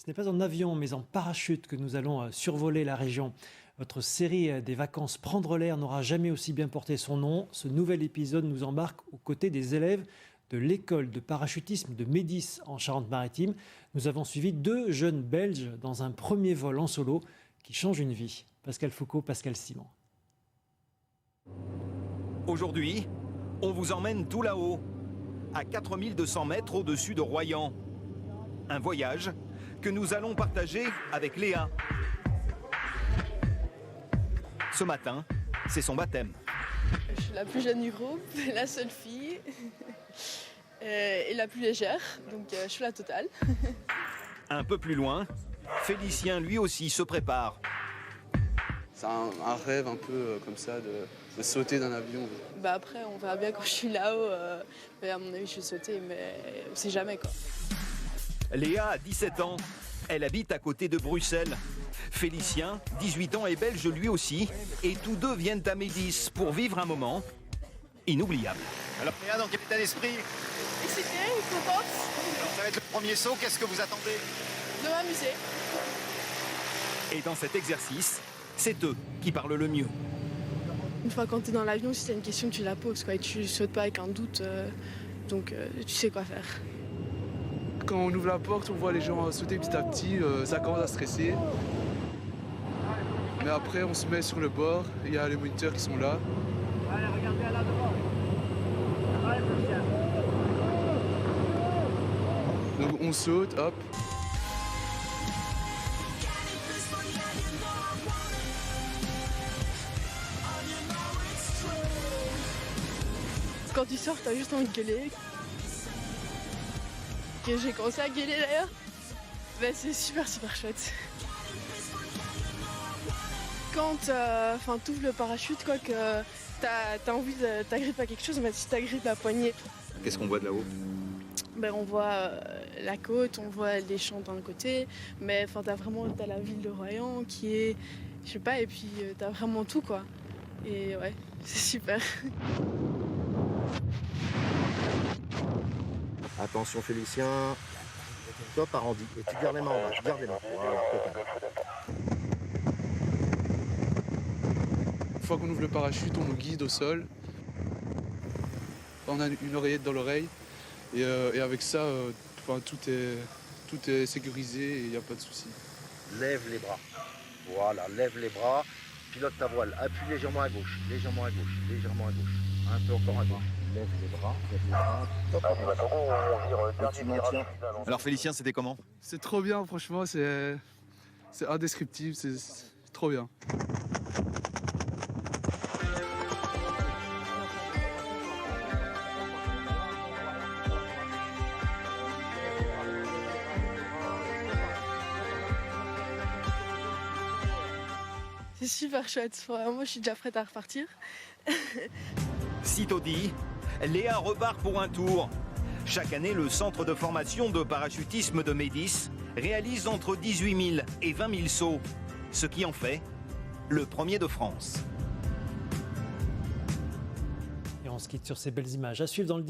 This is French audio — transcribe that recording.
Ce n'est pas en avion, mais en parachute que nous allons survoler la région. Votre série des vacances Prendre l'air n'aura jamais aussi bien porté son nom. Ce nouvel épisode nous embarque aux côtés des élèves de l'école de parachutisme de Médis en Charente-Maritime. Nous avons suivi 2 jeunes Belges dans un premier vol en solo qui change une vie. Pascal Foucault, Pascal Simon. Aujourd'hui, on vous emmène tout là-haut, à 4200 mètres au-dessus de Royan. Un voyage que nous allons partager avec Léa. Ce matin, c'est son baptême. Je suis la plus jeune du groupe, la seule fille et la plus légère, donc je suis la totale. Un peu plus loin, Félicien lui aussi se prépare. C'est un rêve un peu comme ça de sauter d'un avion. Bah après, on verra bien quand je suis là-haut. Mais à mon avis, je vais sauter, mais on sait jamais quoi. Léa a 17 ans. Elle habite à côté de Bruxelles. Félicien, 18 ans, est belge lui aussi. Et tous deux viennent à Médis pour vivre un moment inoubliable. Alors Léa, dans quel état d'esprit? Excitée, contente Alors ça va être le premier saut, qu'est-ce que vous attendez? de m'amuser. Et dans cet exercice, c'est eux qui parlent le mieux. Une fois quand tu es dans l'avion, si tu as une question, tu la poses quoi, et tu sautes pas avec un doute, donc tu sais quoi faire. Quand on ouvre la porte, on voit les gens sauter petit à petit, ça commence à stresser. Mais après, on se met sur le bord, il y a les moniteurs qui sont là. Allez, regardez là devant. Allez, Félicien. Donc on saute, hop. Quand tu sors, t'as juste envie de gueuler. Que j'ai commencé à gueuler d'ailleurs. Bah, c'est super chouette. Quand t'ouvres le parachute, quoi, que t'as envie de t'agripper à quelque chose, mais si t'agrippes la poignée, Qu'est-ce qu'on voit de là-haut? ben, on voit la côte, on voit les champs d'un côté, mais t'as la ville de Royan qui est, je sais pas, et puis t'as vraiment tout quoi. Et ouais, c'est super. Attention Félicien, top arrondi, et tu gardes les mains en bas, garde les mains, voilà, total. Une fois qu'on ouvre le parachute, on nous guide au sol. On a une oreillette dans l'oreille. Et avec ça, tout est sécurisé et il n'y a pas de souci. Lève les bras, voilà, lève les bras, pilote ta voile, appuie légèrement à gauche, légèrement à gauche, légèrement à gauche, un peu encore à gauche. Lève les bras, top arrondi. Et tu maintiens. Alors Félicien, c'était comment? C'est trop bien, franchement, c'est indescriptible, c'est trop bien. C'est super chouette. Moi, je suis déjà prête à repartir. Sitôt dit, Léa repart pour un tour. Chaque année, le centre de formation de parachutisme de Médis réalise entre 18 000 et 20 000 sauts, ce qui en fait le premier de France. Et on se quitte sur ces belles images. À suivre dans le